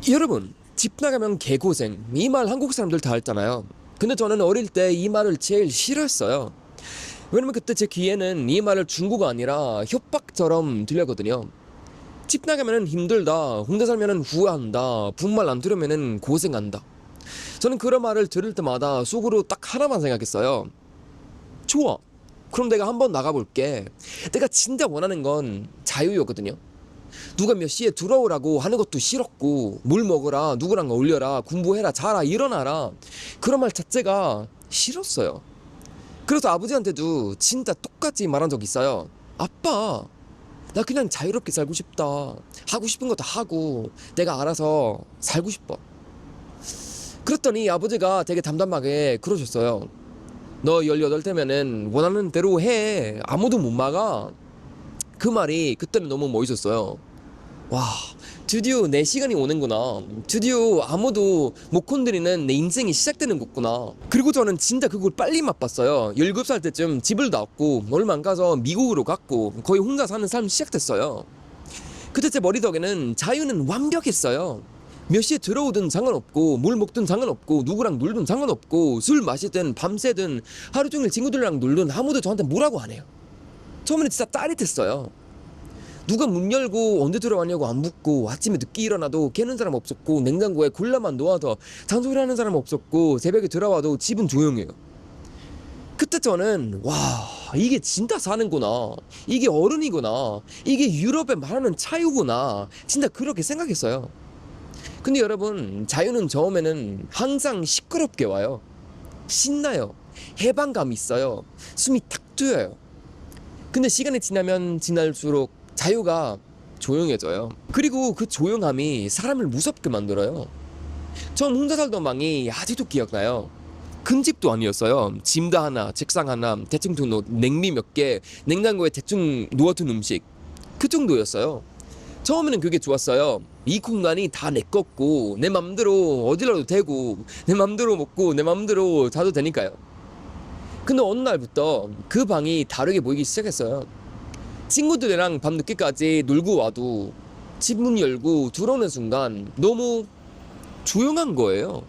여러분, 집 나가면 개고생, 이 말 한국 사람들 다 했잖아요. 근데 저는 어릴 때 이 말을 제일 싫어했어요. 왜냐면 그때 제 귀에는 이 말을 중국어 아니라 협박처럼 들렸거든요. 집 나가면은 힘들다, 혼자 살면은 후회한다, 부말 안 들으면은 고생한다. 저는 그런 말을 들을 때마다 속으로 딱 하나만 생각했어요. 좋아, 그럼 내가 한번 나가볼게. 내가 진짜 원하는 건 자유였거든요. 누가 몇 시에 들어오라고 하는 것도 싫었고, 물 먹으라, 누구랑 어울려라, 공부해라, 자라, 일어나라, 그런 말 자체가 싫었어요. 그래서 아버지한테도 진짜 똑같이 말한 적 있어요. 아빠, 나 그냥 자유롭게 살고 싶다. 하고 싶은 거 다 하고 내가 알아서 살고 싶어. 그랬더니 아버지가 되게 담담하게 그러셨어요. 너 18대면은 원하는 대로 해. 아무도 못 막아. 그 말이 그때는 너무 멋있었어요. 와, 드디어 내 시간이 오는구나. 드디어 아무도 못 건드리는 내 인생이 시작되는 거구나. 그리고 저는 진짜 그걸 빨리 맛봤어요. 17살 때쯤 집을 나왔고, 얼마 안 가서 미국으로 갔고, 거의 혼자 사는 삶 시작됐어요. 그때 제 머리덕에는 자유는 완벽했어요. 몇 시에 들어오든 상관없고, 물 먹든 상관없고, 누구랑 놀든 상관없고, 술 마시든 밤새든 하루 종일 친구들이랑 놀든 아무도 저한테 뭐라고 안 해요. 처음에는 진짜 짜릿했어요. 누가 문 열고 언제 들어왔냐고 안 묻고, 아침에 늦게 일어나도 깨는 사람 없었고, 냉장고에 콜라만 놓아서 잔소리하는 사람 없었고, 새벽에 들어와도 집은 조용해요. 그때 저는 와, 이게 진짜 사는구나, 이게 어른이구나, 이게 유럽에 말하는 자유구나, 진짜 그렇게 생각했어요. 근데 여러분, 자유는 처음에는 항상 시끄럽게 와요. 신나요. 해방감 있어요. 숨이 탁 트여요. 근데 시간이 지나면 지날수록 자유가 조용해져요. 그리고 그 조용함이 사람을 무섭게 만들어요. 전 혼자 살던 방이 아직도 기억나요. 큰 집도 아니었어요. 침대 하나, 책상 하나, 대충 둔 옷, 냉미 몇 개, 냉장고에 대충 놓아둔 음식, 그 정도였어요. 처음에는 그게 좋았어요. 이 공간이 다 내 거고, 내 맘대로 어디라도 되고, 내 맘대로 먹고, 내 맘대로 자도 되니까요. 근데 어느 날부터 그 방이 다르게 보이기 시작했어요. 친구들이랑 밤늦게까지 놀고 와도 집 문 열고 들어오는 순간 너무 조용한 거예요.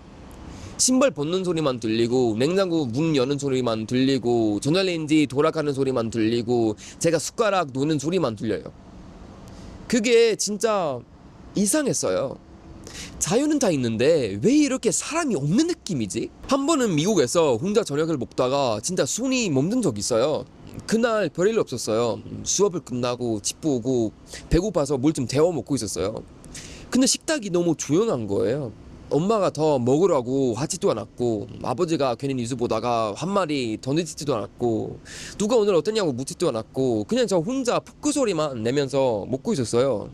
신발 벗는 소리만 들리고, 냉장고 문 여는 소리만 들리고, 전자레인지 돌아가는 소리만 들리고, 제가 숟가락 놓는 소리만 들려요. 그게 진짜 이상했어요. 자유는 다 있는데 왜 이렇게 사람이 없는 느낌이지? 한 번은 미국에서 혼자 저녁을 먹다가 진짜 손이 멈든 적이 있어요. 그날 별일 없었어요. 수업을 끝나고 집 보고 배고파서 뭘 좀 데워 먹고 있었어요. 근데 식탁이 너무 조용한 거예요. 엄마가 더 먹으라고 하지도 않았고, 아버지가 괜히 뉴스 보다가 한마디 던지지도 않았고, 누가 오늘 어땠냐고 묻지도 않았고, 그냥 저 혼자 포크 소리만 내면서 먹고 있었어요.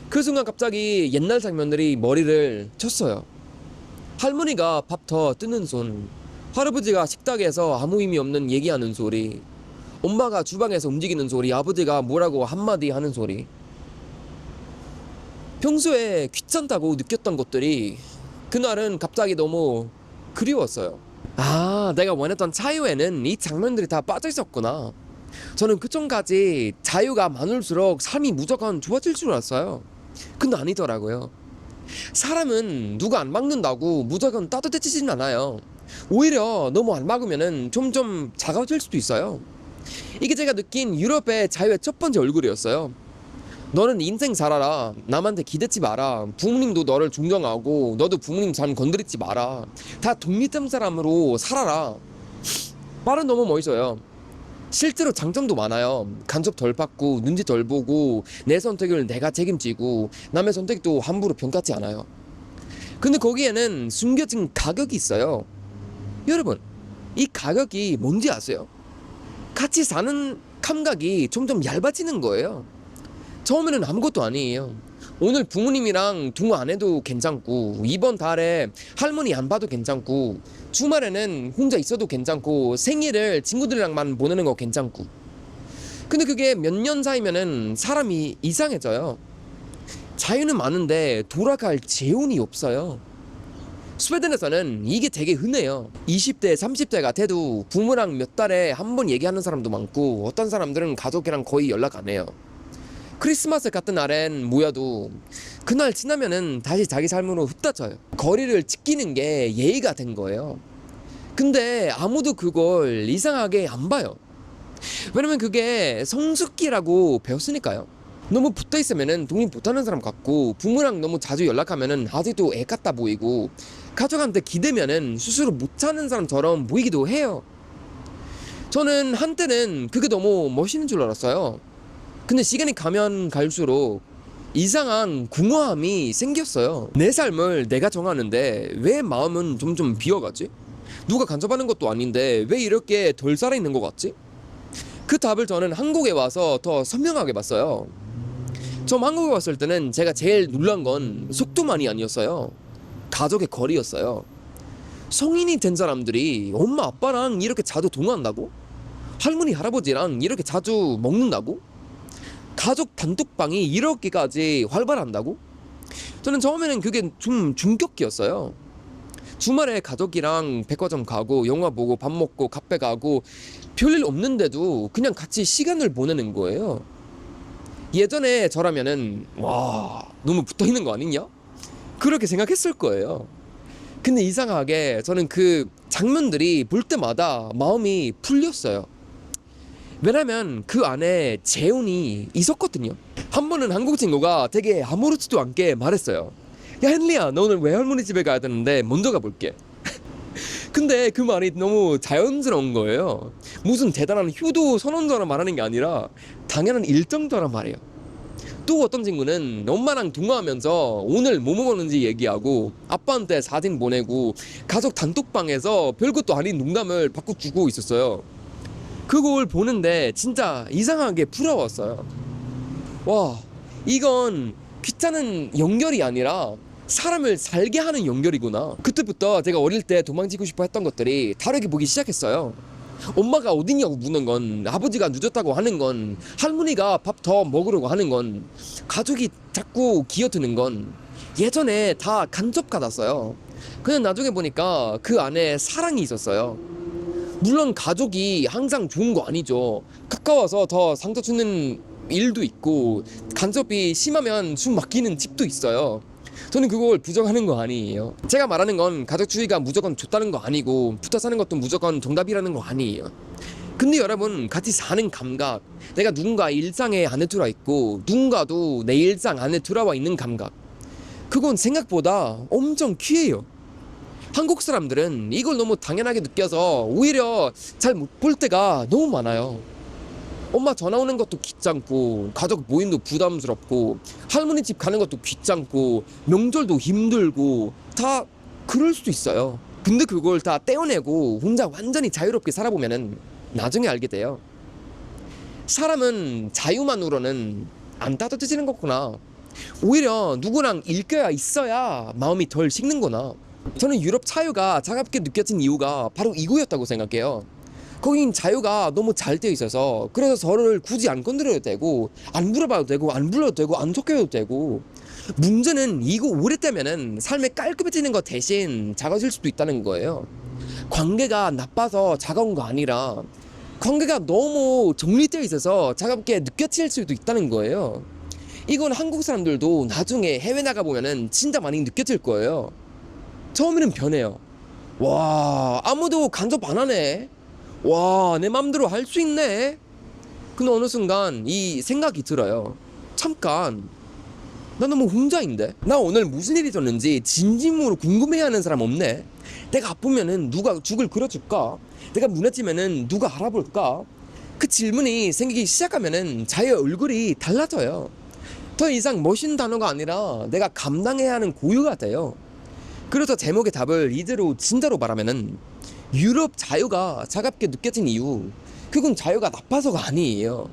그 순간 갑자기 옛날 장면들이 머리를 쳤어요. 할머니가 밥 더 뜨는 손, 할아버지가 식탁에서 아무 의미 없는 얘기하는 소리, 엄마가 주방에서 움직이는 소리, 아버지가 뭐라고 한마디 하는 소리. 평소에 귀찮다고 느꼈던 것들이 그날은 갑자기 너무 그리웠어요. 아, 내가 원했던 자유에는 이 장면들이 다 빠져 있었구나. 저는 그 전까지 자유가 많을수록 삶이 무조건 좋아질 줄 알았어요. 근데 아니더라고요. 사람은 누가 안 막는다고 무조건 따뜻해지진 않아요. 오히려 너무 안 막으면은 점점 작아질 수도 있어요. 이게 제가 느낀 유럽의 자유의 첫 번째 얼굴이었어요. 너는 인생 살아라. 남한테 기대지 마라. 부모님도 너를 존경하고 너도 부모님 삶 건드리지 마라. 다 독립된 사람으로 살아라. 말은 너무 멋있어요. 실제로 장점도 많아요. 간섭 덜 받고, 눈치 덜 보고, 내 선택을 내가 책임지고, 남의 선택도 함부로 평가하지 않아요. 근데 거기에는 숨겨진 가격이 있어요. 여러분, 이 가격이 뭔지 아세요? 같이 사는 감각이 점점 얇아지는 거예요. 처음에는 아무것도 아니에요. 오늘 부모님이랑 통화 안 해도 괜찮고, 이번 달에 할머니 안 봐도 괜찮고, 주말에는 혼자 있어도 괜찮고, 생일을 친구들이랑만 보내는 거 괜찮고. 근데 그게 몇 년 사이면은 사람이 이상해져요. 자유는 많은데 돌아갈 재혼이 없어요. 스웨덴에서는 이게 되게 흔해요. 20대, 30대가 돼도 부모랑 몇 달에 한 번 얘기하는 사람도 많고, 어떤 사람들은 가족이랑 거의 연락 안 해요. 크리스마스 같은 날엔 모여도 그날 지나면은 다시 자기 삶으로 흩어져요. 거리를 지키는 게 예의가 된 거예요. 근데 아무도 그걸 이상하게 안 봐요. 왜냐면 그게 성숙기라고 배웠으니까요. 너무 붙어 있으면은 독립 못하는 사람 같고, 부모랑 너무 자주 연락하면은 아직도 애 같다 보이고, 가족한테 기대면은 스스로 못하는 사람처럼 보이기도 해요. 저는 한때는 그게 너무 멋있는 줄 알았어요. 근데 시간이 가면 갈수록 이상한 궁화함이 생겼어요. 내 삶을 내가 정하는데 왜 마음은 점점 비어가지? 누가 간섭하는 것도 아닌데 왜 이렇게 덜 살아있는 것 같지? 그 답을 저는 한국에 와서 더 선명하게 봤어요. 처음 한국에 왔을 때는 제가 제일 놀란 건 속도만이 아니었어요. 가족의 거리였어요. 성인이 된 사람들이 엄마 아빠랑 이렇게 자주 통화한다고? 할머니 할아버지랑 이렇게 자주 먹는다고? 가족 단톡방이 이렇게까지 활발한다고? 저는 처음에는 그게 좀 충격이었어요. 주말에 가족이랑 백화점 가고 영화 보고 밥 먹고 카페 가고 별일 없는데도 그냥 같이 시간을 보내는 거예요. 예전에 저라면은 와, 너무 붙어 있는 거 아니냐? 그렇게 생각했을 거예요. 근데 이상하게 저는 그 장면들이 볼 때마다 마음이 풀렸어요. 왜냐면 그 안에 재혼이 있었거든요. 한 번은 한국 친구가 되게 아무렇지도 않게 말했어요. 야, 헨리야, 너 오늘 외할머니 집에 가야 되는데 먼저 가볼게. 근데 그 말이 너무 자연스러운 거예요. 무슨 대단한 효도 선언처럼 말하는 게 아니라 당연한 일정처럼 말해요. 또 어떤 친구는 엄마랑 통화하면서 오늘 뭐 먹었는지 얘기하고 아빠한테 사진 보내고 가족 단톡방에서 별것도 아닌 농담을 바꿔주고 있었어요. 그걸 보는데 진짜 이상하게 부러웠어요. 와, 이건 귀찮은 연결이 아니라 사람을 살게 하는 연결이구나. 그때부터 제가 어릴 때 도망치고 싶어 했던 것들이 다르게 보기 시작했어요. 엄마가 어딨냐고 묻는 건, 아버지가 늦었다고 하는 건, 할머니가 밥 더 먹으려고 하는 건, 가족이 자꾸 기어드는 건 예전에 다 간접 같았어요. 그냥 나중에 보니까 그 안에 사랑이 있었어요. 물론 가족이 항상 좋은 거 아니죠. 가까워서 더 상처 주는 일도 있고 간섭이 심하면 숨 막히는 집도 있어요. 저는 그걸 부정하는 거 아니에요. 제가 말하는 건 가족주의가 무조건 좋다는 거 아니고 붙어 사는 것도 무조건 정답이라는 거 아니에요. 근데 여러분, 같이 사는 감각, 내가 누군가 일상에 안에 들어와 있고 누군가도 내 일상 안에 들어와 있는 감각, 그건 생각보다 엄청 귀해요. 한국 사람들은 이걸 너무 당연하게 느껴서 오히려 잘 못 볼 때가 너무 많아요. 엄마 전화 오는 것도 귀찮고, 가족 모임도 부담스럽고, 할머니 집 가는 것도 귀찮고, 명절도 힘들고, 다 그럴 수도 있어요. 근데 그걸 다 떼어내고 혼자 완전히 자유롭게 살아보면은 나중에 알게 돼요. 사람은 자유만으로는 안 따뜻해지는 거구나. 오히려 누구랑 일껴야 있어야 마음이 덜 식는구나. 저는 유럽 자유가 차갑게 느껴진 이유가 바로 이거였다고 생각해요. 거긴 자유가 너무 잘 되어 있어서, 그래서 저를 굳이 안 건드려도 되고 안 물어봐도 되고 안 불러도 되고 안 속여도 되고, 문제는 이거 오래되면은 삶이 깔끔해지는 것 대신 작아질 수도 있다는 거예요. 관계가 나빠서 차가운 거 아니라 관계가 너무 정리되어 있어서 차갑게 느껴질 수도 있다는 거예요. 이건 한국 사람들도 나중에 해외 나가보면은 진짜 많이 느껴질 거예요. 처음에는 변해요. 와, 아무도 간섭 안 하네. 와, 내 맘대로 할 수 있네. 근데 어느 순간 이 생각이 들어요. 잠깐, 나 너무 혼자인데? 나 오늘 무슨 일이 있었는지 진심으로 궁금해하는 사람 없네. 내가 아프면은 누가 죽을 그려줄까? 내가 무너지면은 누가 알아볼까? 그 질문이 생기기 시작하면은 자의 얼굴이 달라져요. 더 이상 멋있는 단어가 아니라 내가 감당해야 하는 고유가 돼요. 그래서 제목의 답을 이대로 진짜로 말하면은, 유럽 자유가 차갑게 느껴진 이유, 그건 자유가 나빠서가 아니에요.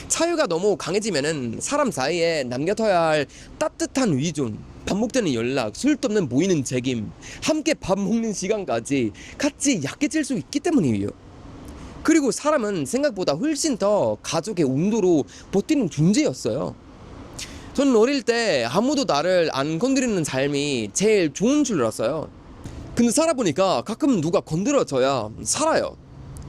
자유가 너무 강해지면은 사람 사이에 남겨둬야 할 따뜻한 위존, 반복되는 연락, 쓸데없는 모이는 책임, 함께 밥 먹는 시간까지 같이 약해질 수 있기 때문이에요. 그리고 사람은 생각보다 훨씬 더 가족의 온도로 버티는 존재였어요. 저는 어릴 때 아무도 나를 안 건드리는 삶이 제일 좋은 줄 알았어요. 근데 살아보니까 가끔 누가 건드려줘야 살아요.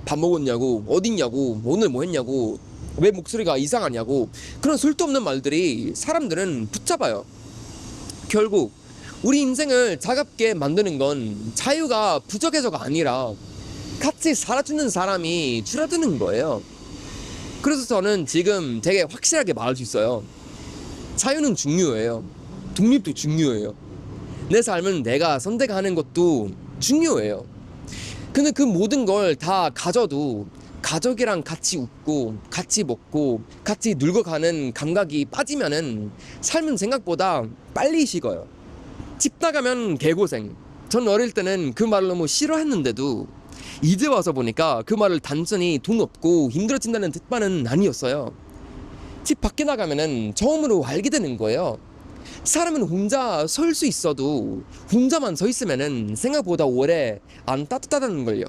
밥 먹었냐고, 어딨냐고, 오늘 뭐 했냐고, 왜 목소리가 이상하냐고 그런 술도 없는 말들이 사람들은 붙잡아요. 결국 우리 인생을 차갑게 만드는 건 자유가 부족해서가 아니라 같이 살아주는 사람이 줄어드는 거예요. 그래서 저는 지금 되게 확실하게 말할 수 있어요. 자유는 중요해요. 독립도 중요해요. 내 삶은 내가 선택하는 것도 중요해요. 근데 그 모든 걸 다 가져도 가족이랑 같이 웃고 같이 먹고 같이 늙어가는 감각이 빠지면은 삶은 생각보다 빨리 식어요. 집 나가면 개고생. 전 어릴 때는 그 말을 너무 싫어했는데도 이제 와서 보니까 그 말을 단순히 돈 없고 힘들어진다는 뜻만은 아니었어요. 집 밖에 나가면은 처음으로 알게 되는 거예요. 사람은 혼자 설 수 있어도 혼자만 서 있으면은 생각보다 오래 안 따뜻하다는 걸요.